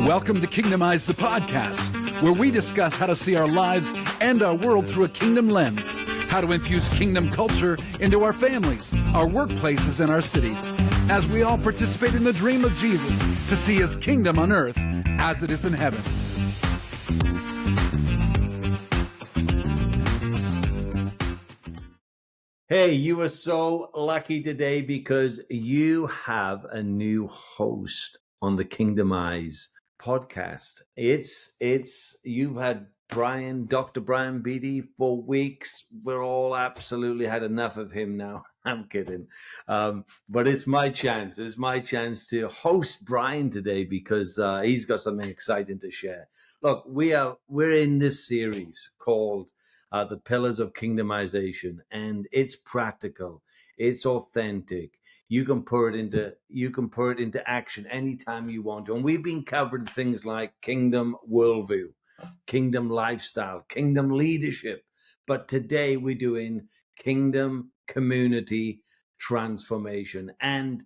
Welcome to Kingdomize, the podcast, where we discuss how to see our lives and our world through a kingdom lens, how to infuse kingdom culture into our families, our workplaces, and our cities, as we all participate in the dream of Jesus to see his kingdom on earth as it is in heaven. Hey, you are so lucky today because you have a new host on the Kingdomize podcast. You've had Dr. Brian Beatty for weeks. We're all absolutely had enough of him now. I'm kidding. But it's my chance. It's my chance to host Brian today because he's got something exciting to share. Look, we're in this series called the Pillars of Kingdomization, and it's practical, it's authentic. You can put it into action anytime you want to. And we've been covering things like kingdom worldview, kingdom lifestyle, kingdom leadership. But today we're doing kingdom community transformation. And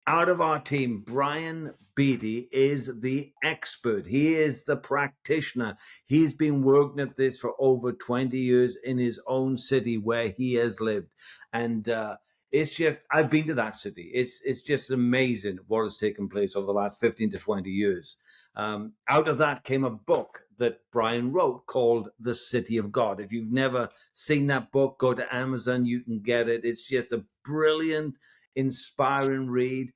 out of our team, Brian Beatty is the expert. He is the practitioner. He's been working at this for over 20 years in his own city where he has lived. And it's just, I've been to that city. It's just amazing what has taken place over the last 15 to 20 years. Out of that came a book that Brian wrote called The City of God. If you've never seen that book, go to Amazon, you can get it. It's just a brilliant, inspiring read.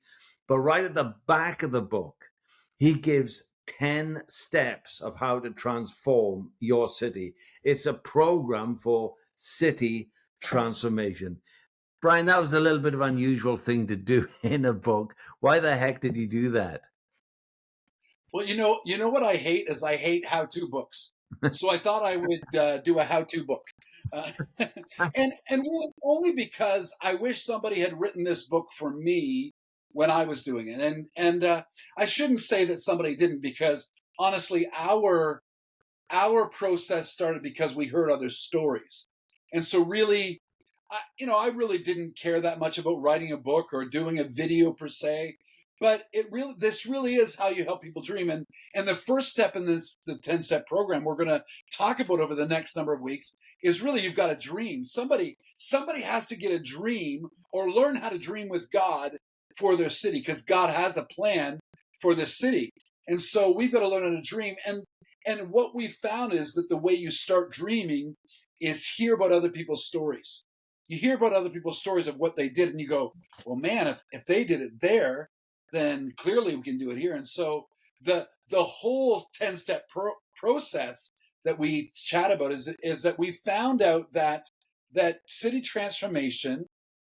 But right at the back of the book, he gives 10 steps of how to transform your city. It's a program for city transformation. Brian, that was a little bit of an unusual thing to do in a book. Why the heck did he do that? Well, you know what I hate is I hate how-to books. So I thought I would do a how-to book, and really only because I wish somebody had written this book for me when I was doing it. And I shouldn't say that somebody didn't, because honestly, our process started because we heard other stories, and so really, I really didn't care that much about writing a book or doing a video per se. But this really is how you help people dream. And the first step in the 10-step program we're going to talk about over the next number of weeks is really you've got a dream. Somebody has to get a dream or learn how to dream with God for their city, because God has a plan for this city. And so we've got to learn how to dream. And what we found is that the way you start dreaming is hear about other people's stories. You hear about other people's stories of what they did, and you go, well, man, if they did it there, then clearly we can do it here. And so the whole 10-step process that we chat about is that we found out that city transformation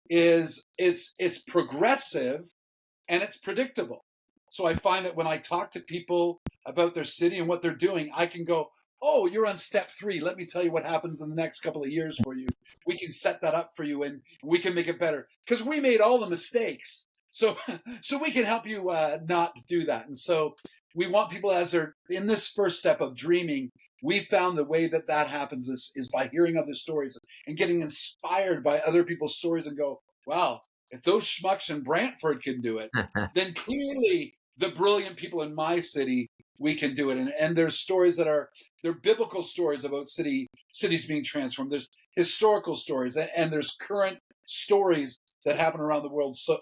it's progressive and it's predictable. So I find that when I talk to people about their city and what they're doing, I can go, oh, you're on step 3. Let me tell you what happens in the next couple of years for you. We can set that up for you and we can make it better, because we made all the mistakes. So we can help you not do that. And so we want people, as they're in this first step of dreaming, we found the way that happens is by hearing other stories and getting inspired by other people's stories and go, wow, if those schmucks in Brantford can do it, then clearly the brilliant people in my city, we can do it. And there's stories they're biblical stories about cities being transformed. There's historical stories, and there's current stories that happen around the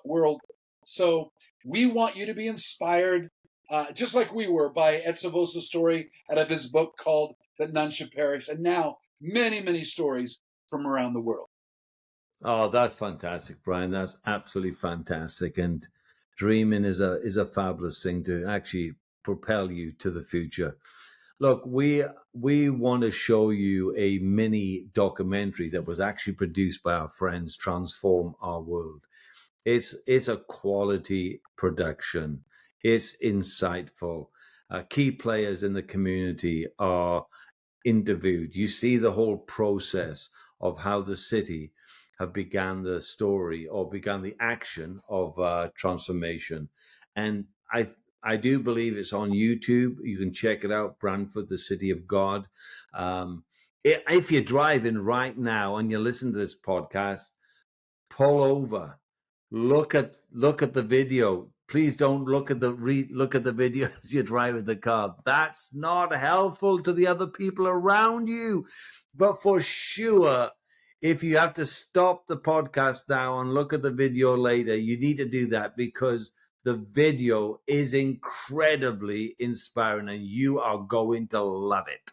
world. So we want you to be inspired, just like we were, by Ed Savosa's story out of his book called That None Should Perish. And now many, many stories from around the world. Oh, that's fantastic, Brian. That's absolutely fantastic. And dreaming is a fabulous thing to actually propel you to the future. Look, we want to show you a mini documentary that was actually produced by our friends Transform Our World. It's a quality production. It's insightful. Key players in the community are interviewed. You see the whole process of how the city have began the story or began the action of transformation. And I do believe it's on YouTube. You can check it out, Brantford, the City of God. If you're driving right now and you listen to this podcast, pull over. Look at the video. please don't look at the video as you're driving the car. That's not helpful to the other people around you. But for sure, if you have to stop the podcast now and look at the video later, you need to do that, because the video is incredibly inspiring and you are going to love it.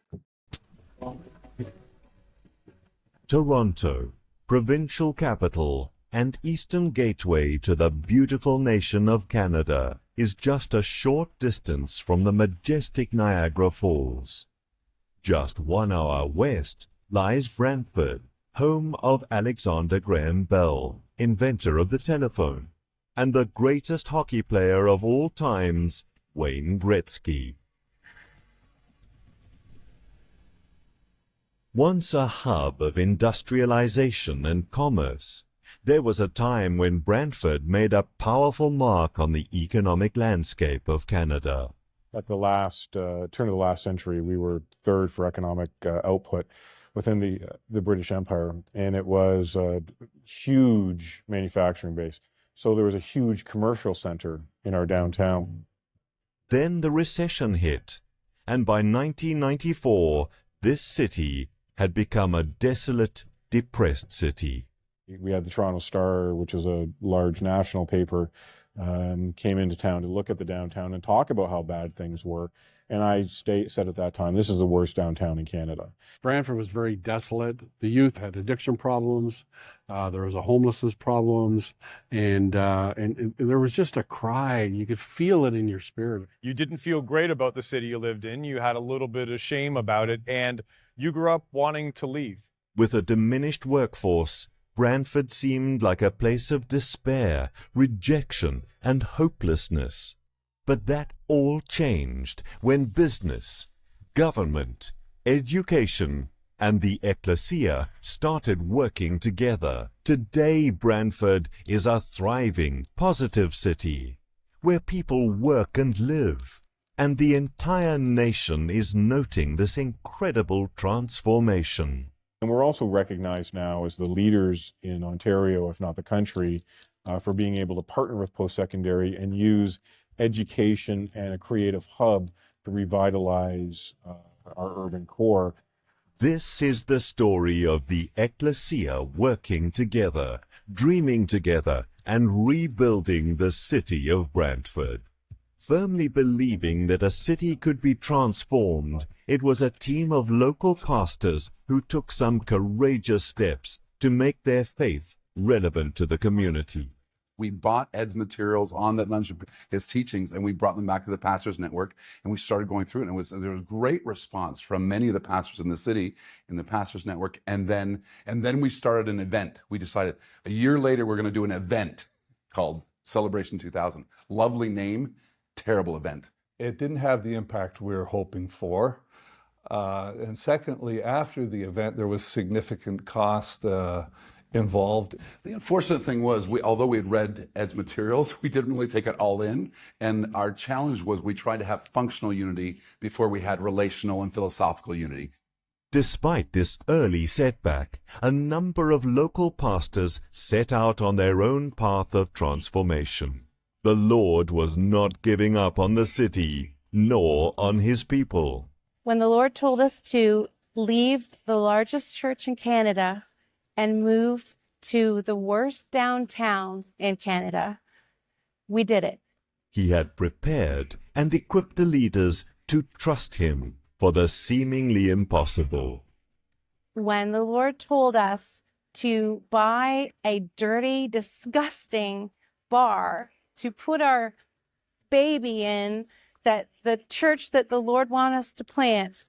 Toronto, provincial capital and eastern gateway to the beautiful nation of Canada, is just a short distance from the majestic Niagara Falls. Just 1 hour west lies Brantford, home of Alexander Graham Bell, inventor of the telephone, and the greatest hockey player of all times, Wayne Gretzky. Once a hub of industrialization and commerce, there was a time when Brantford made a powerful mark on the economic landscape of Canada. At the last turn of the last century, we were third for economic output within the British Empire, and it was a huge manufacturing base. So there was a huge commercial center in our downtown. Then the recession hit, and by 1994, this city had become a desolate, depressed city. We had the Toronto Star, which is a large national paper, came into town to look at the downtown and talk about how bad things were. And I said at that time, this is the worst downtown in Canada. Brantford was very desolate. The youth had addiction problems. There was a homelessness problems, and there was just a cry. You could feel it in your spirit. You didn't feel great about the city you lived in. You had a little bit of shame about it, and you grew up wanting to leave. With a diminished workforce, Brantford seemed like a place of despair, rejection, and hopelessness. But that all changed when business, government, education, and the ecclesia started working together. Today, Brantford is a thriving, positive city where people work and live, and the entire nation is noting this incredible transformation. And we're also recognized now as the leaders in Ontario, if not the country, for being able to partner with post-secondary and use education and a creative hub to revitalize our urban core. This is the story of the ecclesia working together, dreaming together, and rebuilding the city of Brantford. Firmly believing that a city could be transformed, it was a team of local pastors who took some courageous steps to make their faith relevant to the community. We bought Ed's materials on that lunch, his teachings, and we brought them back to the Pastors Network, and we started going through it. And there was great response from many of the pastors in the city, in the Pastors Network. And then we started an event. We decided a year later we're going to do an event called Celebration 2000. Lovely name, terrible event. It didn't have the impact we were hoping for. And secondly, after the event, there was significant cost involved. The unfortunate thing was, although we had read Ed's materials, we didn't really take it all in. And our challenge was we tried to have functional unity before we had relational and philosophical unity. Despite this early setback, a number of local pastors set out on their own path of transformation. The Lord was not giving up on the city, nor on his people. When the Lord told us to leave the largest church in Canada and move to the worst downtown in Canada, we did it. He had prepared and equipped the leaders to trust him for the seemingly impossible. When the Lord told us to buy a dirty, disgusting bar to put our baby in, that the church that the Lord wanted us to plant,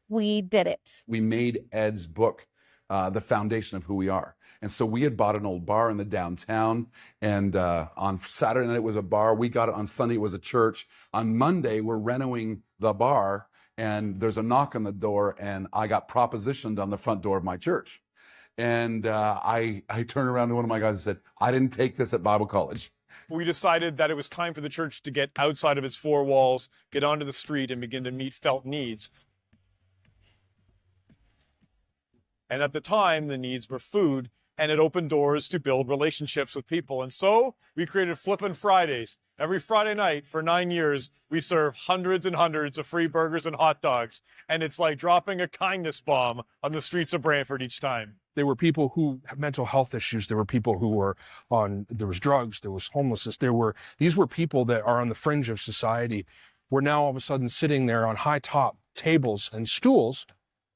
we did it. We made Ed's book the foundation of who we are. And so we had bought an old bar in the downtown, and on Saturday night it was a bar. We got it on Sunday, it was a church. On Monday, we're renovating the bar, and there's a knock on the door, and I got propositioned on the front door of my church. And I turned around to one of my guys and said, I didn't take this at Bible college. We decided that it was time for the church to get outside of its four walls, get onto the street, and begin to meet felt needs. And at the time, the needs were food and it opened doors to build relationships with people. And so we created Flippin' Fridays. Every Friday night for 9 years, we serve hundreds and hundreds of free burgers and hot dogs. And it's like dropping a kindness bomb on the streets of Brantford each time. There were people who had mental health issues. There were people who were there was drugs, there was homelessness. These were people that are on the fringe of society. We're now all of a sudden sitting there on high top tables and stools,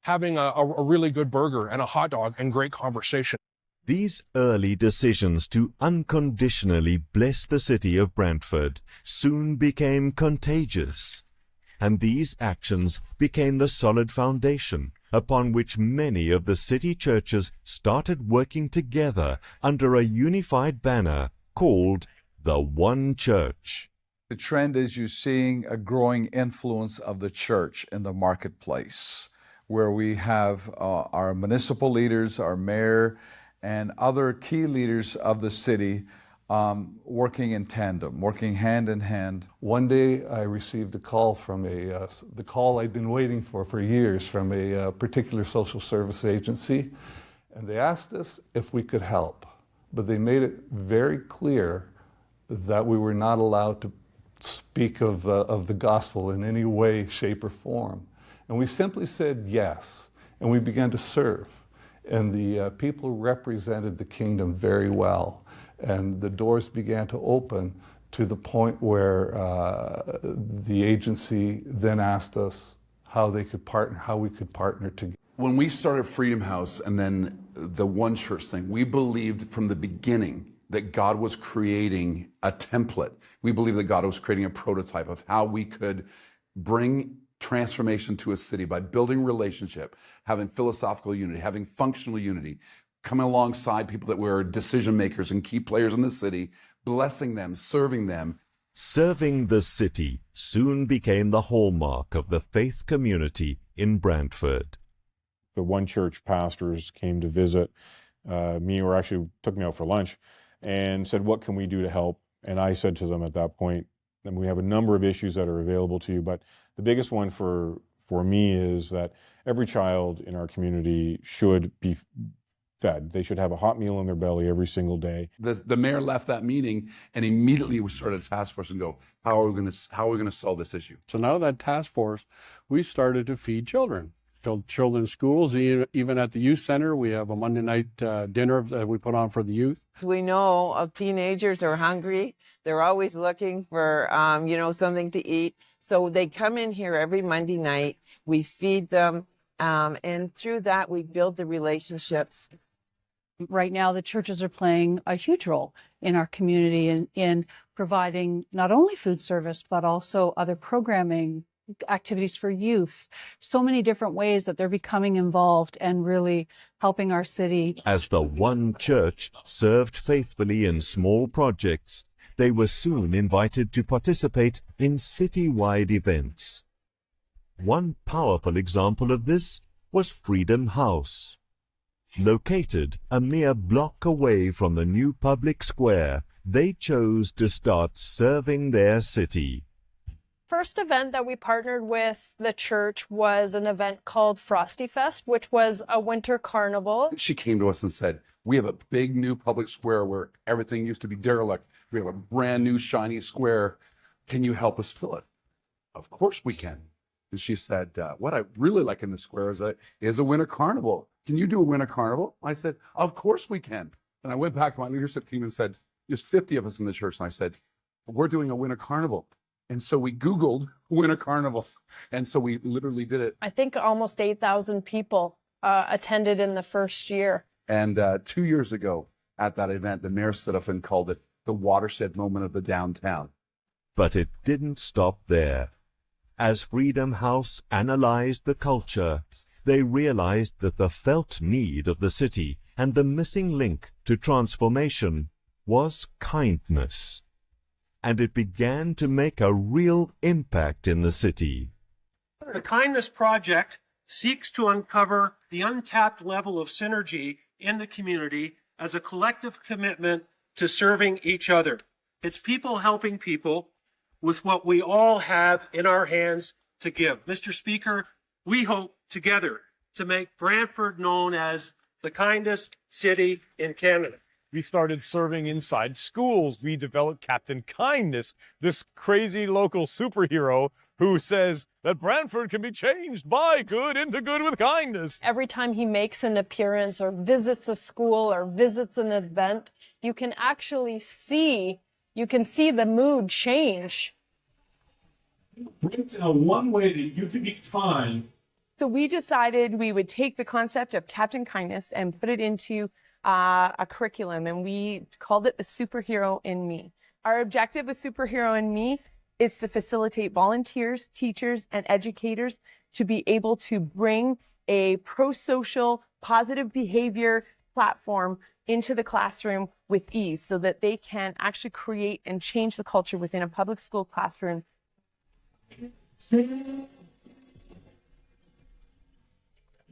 having a really good burger and a hot dog and great conversation. These early decisions to unconditionally bless the city of Brantford soon became contagious, and these actions became the solid foundation upon which many of the city churches started working together under a unified banner called the One Church. The trend is you're seeing a growing influence of the church in the marketplace, where we have our municipal leaders, our mayor, and other key leaders of the city working in tandem, working hand in hand. One day I received a call from the call I'd been waiting for years, from a particular social service agency, and they asked us if we could help, but they made it very clear that we were not allowed to speak of the gospel in any way, shape, or form. And we simply said yes, and we began to serve. And the people represented the kingdom very well. And the doors began to open to the point where the agency then asked us how we could partner together. When we started Freedom House and then the One Church thing, we believed from the beginning that God was creating a template. We believed that God was creating a prototype of how we could bring transformation to a city by building relationship, having philosophical unity, having functional unity, coming alongside people that were decision makers and key players in the city, blessing them, serving them. Serving the city soon became the hallmark of the faith community in Brantford. The One Church pastors came to visit me, or actually took me out for lunch, and said, what can we do to help? And I said to them at that point, and we have a number of issues that are available to you, but the biggest one for me is that every child in our community should be fed. They should have a hot meal in their belly every single day. The mayor left that meeting and immediately we started a task force and go, how are we going to solve this issue? So now that task force, we started to feed children. Children's schools, even at the youth center, we have a Monday night dinner that we put on for the youth. We know of teenagers are hungry. They're always looking for, something to eat. So they come in here every Monday night. We feed them. And through that, we build the relationships. Right now, the churches are playing a huge role in our community in providing not only food service, but also other programming, activities for youth, so many different ways that they're becoming involved and really helping our city. As the One Church served faithfully in small projects, they were soon invited to participate in citywide events. One powerful example of this was Freedom House. Located a mere block away from the new public square, they chose to start serving their city. First event that we partnered with the church was an event called Frosty Fest, which was a winter carnival. She came to us and said, we have a big new public square where everything used to be derelict. We have a brand new shiny square. Can you help us fill it? Of course we can. And she said, what I really like in the square is a winter carnival. Can you do a winter carnival? I said, of course we can. And I went back to my leadership team and said, there's 50 of us in the church. And I said, we're doing a winter carnival. And so we Googled Winter Carnival. And so we literally did it. I think almost 8,000 people attended in the first year. And 2 years ago at that event, the mayor stood up and called it the watershed moment of the downtown. But it didn't stop there. As Freedom House analyzed the culture, they realized that the felt need of the city and the missing link to transformation was kindness. And it began to make a real impact in the city. The Kindness Project seeks to uncover the untapped level of synergy in the community as a collective commitment to serving each other. It's people helping people with what we all have in our hands to give. Mr. Speaker, we hope together to make Brantford known as the kindest city in Canada. We started serving inside schools. We developed Captain Kindness, this crazy local superhero who says that Brantford can be changed by good into good with kindness. Every time he makes an appearance or visits a school or visits an event, you can actually see, the mood change. Bring down one way that you can be kind. So we decided we would take the concept of Captain Kindness and put it into a curriculum, and we called it the Superhero in Me. Our objective with Superhero in Me is to facilitate volunteers, teachers, and educators to be able to bring a pro-social, positive behavior platform into the classroom with ease so that they can actually create and change the culture within a public school classroom.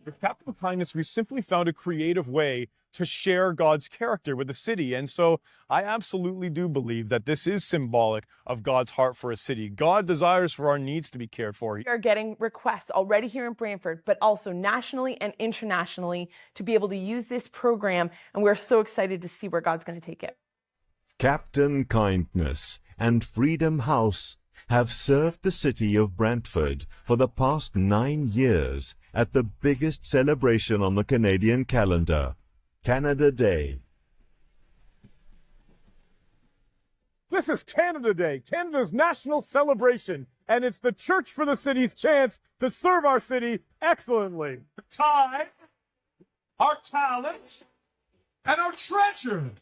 With Captain Kindness, we simply found a creative way to share God's character with the city. And so I absolutely do believe that this is symbolic of God's heart for a city. God desires for our needs to be cared for. We are getting requests already here in Brantford, but also nationally and internationally to be able to use this program. And we're so excited to see where God's going to take it. Captain Kindness and Freedom House have served the city of Brantford for the past 9 years at the biggest celebration on the Canadian calendar, Canada Day. This is Canada Day, Canada's national celebration, and it's the Church for the City's chance to serve our city excellently. The time, our talent, and our treasure.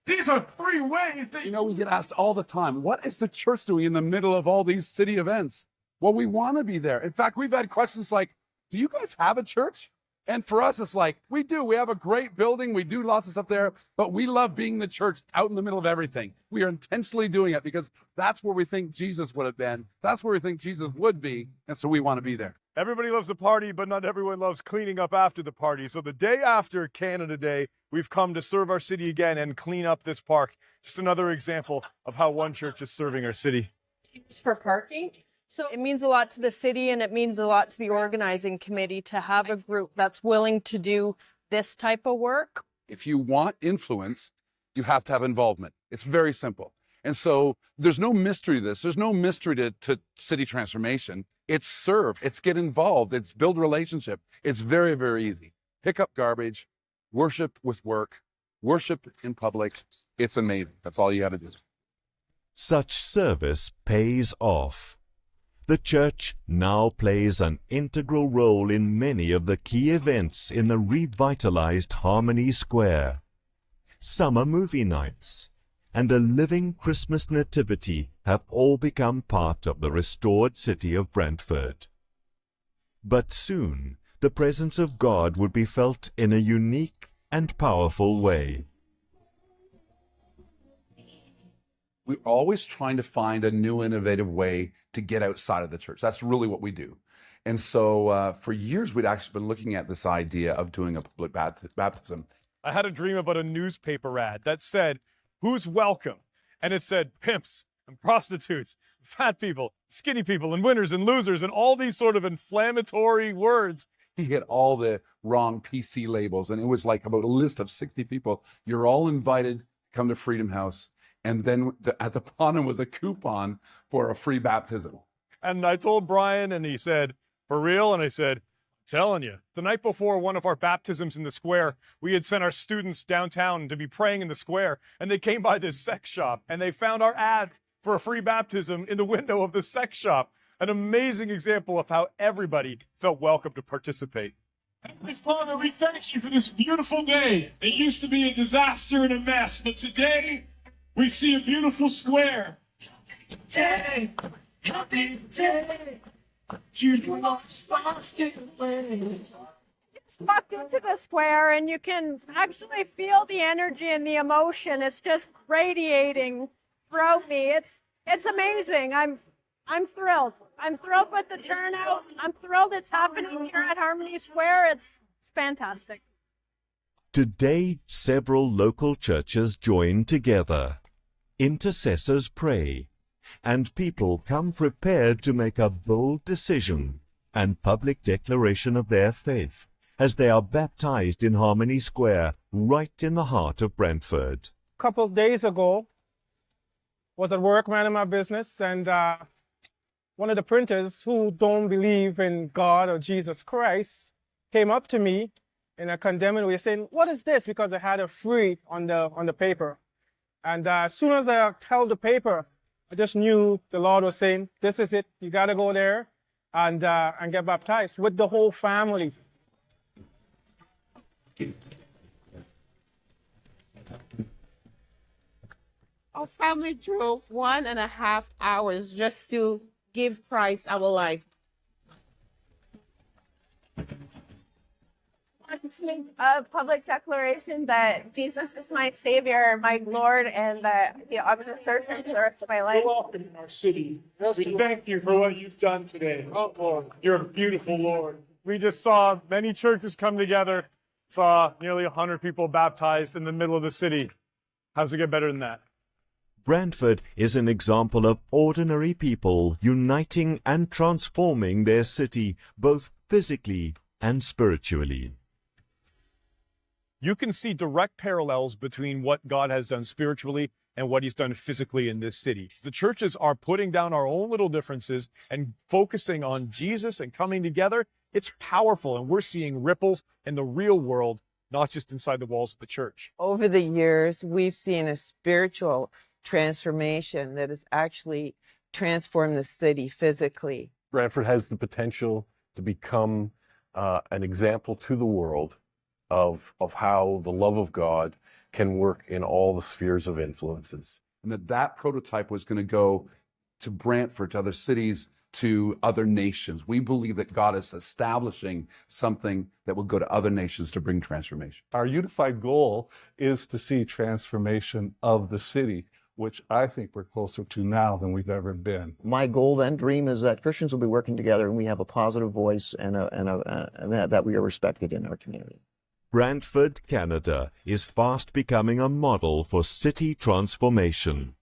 These are 3 ways that... You know, we get asked all the time, what is the church doing in the middle of all these city events? Well, we want to be there. In fact, we've had questions like, do you guys have a church? And for us, it's like, we do. We have a great building. We do lots of stuff there, but we love being the church out in the middle of everything. We are intentionally doing it because that's where we think Jesus would have been. That's where we think Jesus would be. And so we want to be there. Everybody loves a party, but not everyone loves cleaning up after the party. So the day after Canada Day, we've come to serve our city again and clean up this park. Just another example of how one church is serving our city. For parking? So it means a lot to the city, and it means a lot to the organizing committee to have a group that's willing to do this type of work. If you want influence, you have to have involvement. It's very simple. And so there's no mystery to this. There's no mystery to city transformation. It's serve. It's get involved. It's build relationship. It's very, very easy. Pick up garbage, worship with work, worship in public. It's amazing. That's all you got to do. Such service pays off. The church now plays an integral role in many of the key events in the revitalized Harmony Square. Summer movie nights and a living Christmas nativity have all become part of the restored city of Brantford. But soon, the presence of God would be felt in a unique and powerful way. We're always trying to find a new, innovative way to get outside of the church. That's really what we do. And so for years, we'd actually been looking at this idea of doing a public baptism. I had a dream about a newspaper ad that said, "Who's welcome?" And it said pimps and prostitutes, fat people, skinny people, and winners and losers, and all these sort of inflammatory words. He hit all the wrong PC labels, and it was like about a list of 60 people. You're all invited to come to Freedom House. And then at the bottom was a coupon for a free baptism. And I told Brian, and he said, "For real?" And I said, "I'm telling you." The night before one of our baptisms in the square, we had sent our students downtown to be praying in the square, and they came by this sex shop, and they found our ad for a free baptism in the window of the sex shop. An amazing example of how everybody felt welcome to participate. Heavenly Father, we thank you for this beautiful day. It used to be a disaster and a mess, but today we see a beautiful square. Day, happy day. You lost Just walked into the square and you can actually feel the energy and the emotion. It's just radiating throughout me. It's amazing. I'm thrilled. I'm thrilled with the turnout. I'm thrilled it's happening here at Harmony Square. It's fantastic. Today, several local churches join together. Intercessors pray, and people come prepared to make a bold decision and public declaration of their faith as they are baptized in Harmony Square, right in the heart of Brantford. A couple of days ago, was at work minding my business, and one of the printers who don't believe in God or Jesus Christ came up to me in a condemning way saying, "What is this?" Because I had a free on the paper. And as soon as I held the paper, I just knew the Lord was saying, "This is it. You got to go there and get baptized with the whole family." Our family drove 1.5 hours just to give Christ our life. A public declaration that Jesus is my Savior, my Lord, and that I'm going to serve Him for the rest of my life. You're welcome in our city. Thank you for what you've done today. Oh, Lord, you're a beautiful Lord. We just saw many churches come together, saw nearly 100 people baptized in the middle of the city. How's it get better than that? Brantford is an example of ordinary people uniting and transforming their city, both physically and spiritually. You can see direct parallels between what God has done spiritually and what He's done physically in this city. The churches are putting down our own little differences and focusing on Jesus and coming together. It's powerful, and we're seeing ripples in the real world, not just inside the walls of the church. Over the years, we've seen a spiritual transformation that has actually transformed the city physically. Brantford has the potential to become an example to the world of how the love of God can work in all the spheres of influences. And that prototype was going to go to Brantford, to other cities, to other nations. We believe that God is establishing something that will go to other nations to bring transformation. Our unified goal is to see transformation of the city, which I think we're closer to now than we've ever been. My goal and dream is that Christians will be working together and we have a positive voice and that we are respected in our community. Brantford, Canada, is fast becoming a model for city transformation.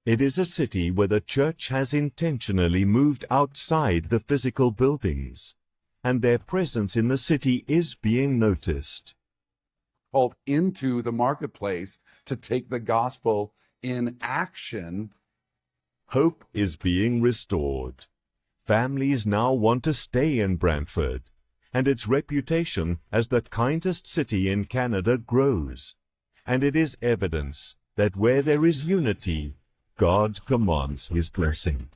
It is a city where the church has intentionally moved outside the physical buildings, and their presence in the city is being noticed. Called into the marketplace to take the gospel in action. Hope is being restored. Families now want to stay in Brantford, and its reputation as the kindest city in Canada grows. And it is evidence that where there is unity, God commands His blessing.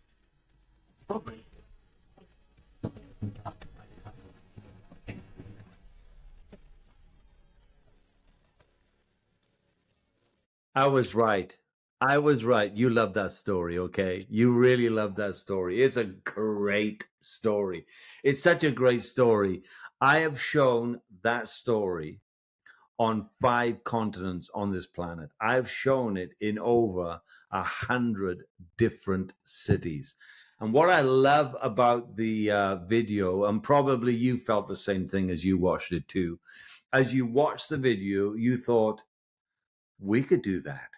I was right. I was right. You love that story, okay? You really love that story. It's a great story. It's such a great story. I have shown that story on 5 continents on this planet. I've shown it in over 100 different cities. And what I love about the video, and probably you felt the same thing as you watched it too, as you watched the video, you thought, we could do that.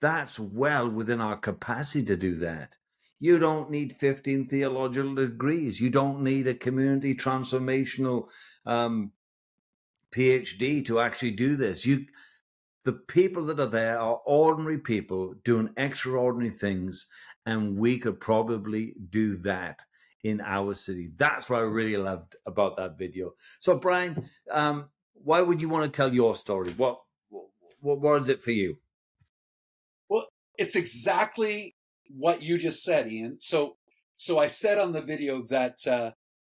That's well within our capacity to do that. You don't need 15 theological degrees. You don't need a community transformational PhD to actually do this. The people that are there are ordinary people doing extraordinary things, and we could probably do that in our city. That's what I really loved about that video. So, Brian, why would you want to tell your story? What is it for you? Well, it's exactly what you just said, Ian. So I said on the video that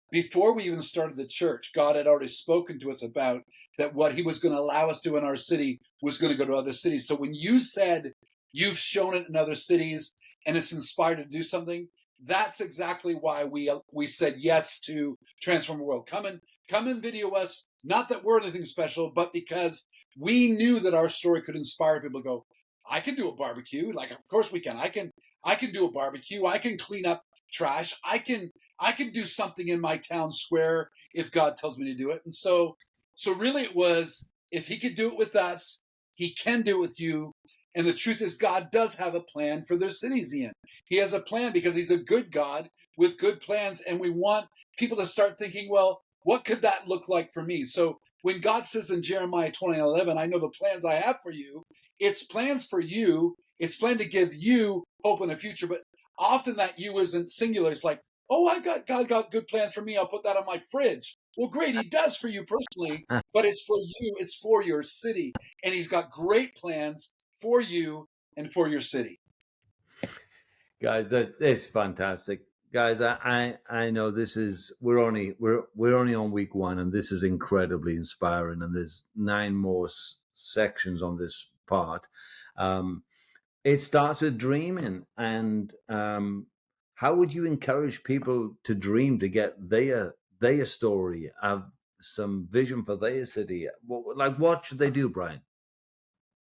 before we even started the church, God had already spoken to us about that what He was going to allow us to do in our city was going to go to other cities. So when you said you've shown it in other cities and it's inspired to do something, that's exactly why we said yes to Transform the World. Come and video us. Not that we're anything special, but because we knew that our story could inspire people to go, I can do a barbecue. Like, of course we can. I can do a barbecue. I can clean up trash. I can do something in my town square if God tells me to do it. And so really it was, if He could do it with us, He can do it with you. And the truth is, God does have a plan for their cities, Ian. He has a plan because He's a good God with good plans. And we want people to start thinking, well, what could that look like for me? So when God says in Jeremiah 29:11, I know the plans I have for you, it's plans for you. It's planned to give you hope in the future. But often that you isn't singular. It's like, oh, God got good plans for me. I'll put that on my fridge. Well, great. He does for you personally, but it's for you. It's for your city. And he's got great plans for you and for your city. Guys, that's fantastic. Guys, I know this is we're only on week 1, and this is incredibly inspiring. And there's 9 more sections on this part. It starts with dreaming, and how would you encourage people to dream, to get their story, have some vision for their city? What should they do, Brian?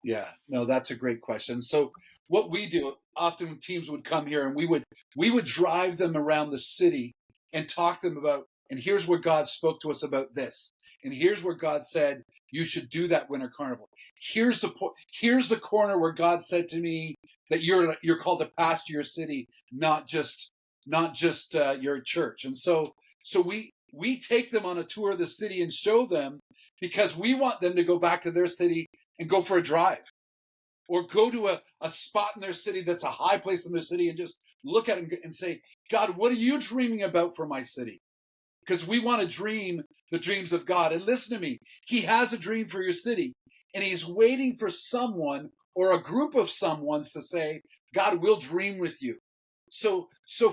Yeah, no, that's a great question. So what we do, often teams would come here and we would drive them around the city and talk to them about, and here's where God spoke to us about this. And here's where God said, you should do that winter carnival. Here's the corner where God said to me that you're called to pastor your city, not just your church. And so we take them on a tour of the city and show them, because we want them to go back to their city and go for a drive, or go to a spot in their city that's a high place in their city and just look at it and say, God, what are you dreaming about for my city? Because we want to dream the dreams of God. And listen to me, he has a dream for your city, and he's waiting for someone or a group of someones to say, God will dream with you. So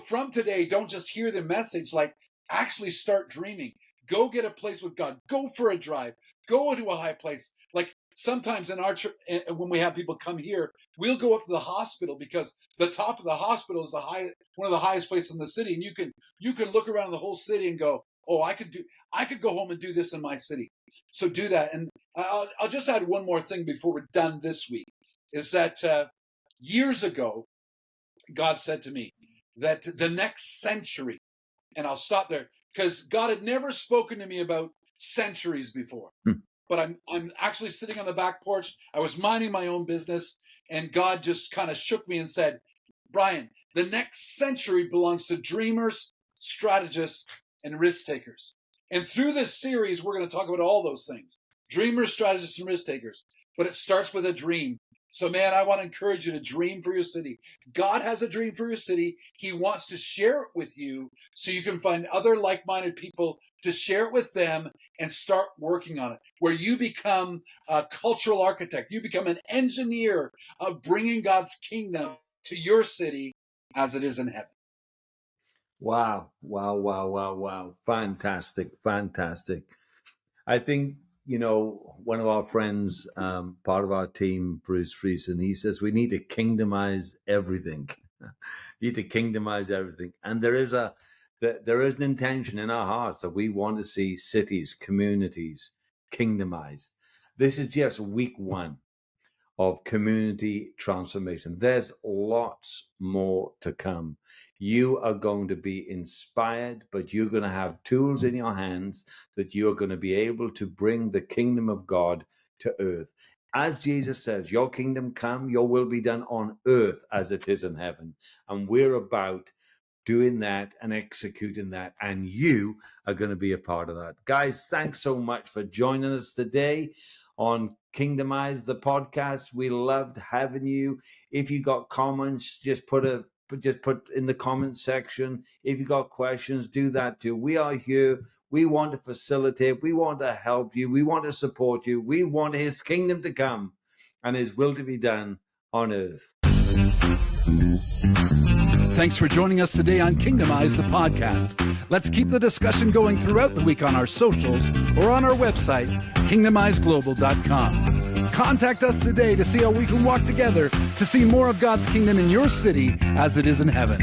from today, don't just hear the message, like actually start dreaming. Go get a place with God. Go for a drive. Go to a high place. Like sometimes in our church, when we have people come here, we'll go up to the hospital, because the top of the hospital is one of the highest places in the city. And you can look around the whole city and go, oh, I could go home and do this in my city. So do that. And I'll just add one more thing before we're done this week, is that years ago, God said to me that the next century, and I'll stop there, because God had never spoken to me about centuries before. But I'm actually sitting on the back porch. I was minding my own business, and God just kind of shook me and said, Brian, the next century belongs to dreamers, strategists, and risk takers. And through this series, we're going to talk about all those things: dreamers, strategists, and risk takers. But it starts with a dream. So, man, I want to encourage you to dream for your city. God has a dream for your city. He wants to share it with you so you can find other like-minded people to share it with them and start working on it, where you become a cultural architect. You become an engineer of bringing God's kingdom to your city as it is in heaven. Wow. Fantastic. I think, one of our friends, part of our team, Bruce Friesen, he says we need to kingdomize everything. And there is an intention in our hearts that we want to see cities, communities kingdomized. This is just week 1 of community transformation. There's lots more to come. You are going to be inspired, but you're going to have tools in your hands that you're going to be able to bring the kingdom of God to earth. As Jesus says, your kingdom come, your will be done on earth as it is in heaven. And we're about doing that and executing that, and you are going to be a part of that. Guys, thanks so much for joining us today on Kingdomize, the podcast. We loved having you. If you got comments, just put in the comment section. If you got questions, do that too. We are here. We want to facilitate. We want to help you. We want to support you. We want his kingdom to come and his will to be done on earth. Thanks for joining us today on Kingdomize, the podcast. Let's keep the discussion going throughout the week on our socials or on our website, kingdomizeglobal.com. Contact us today to see how we can walk together to see more of God's kingdom in your city as it is in heaven.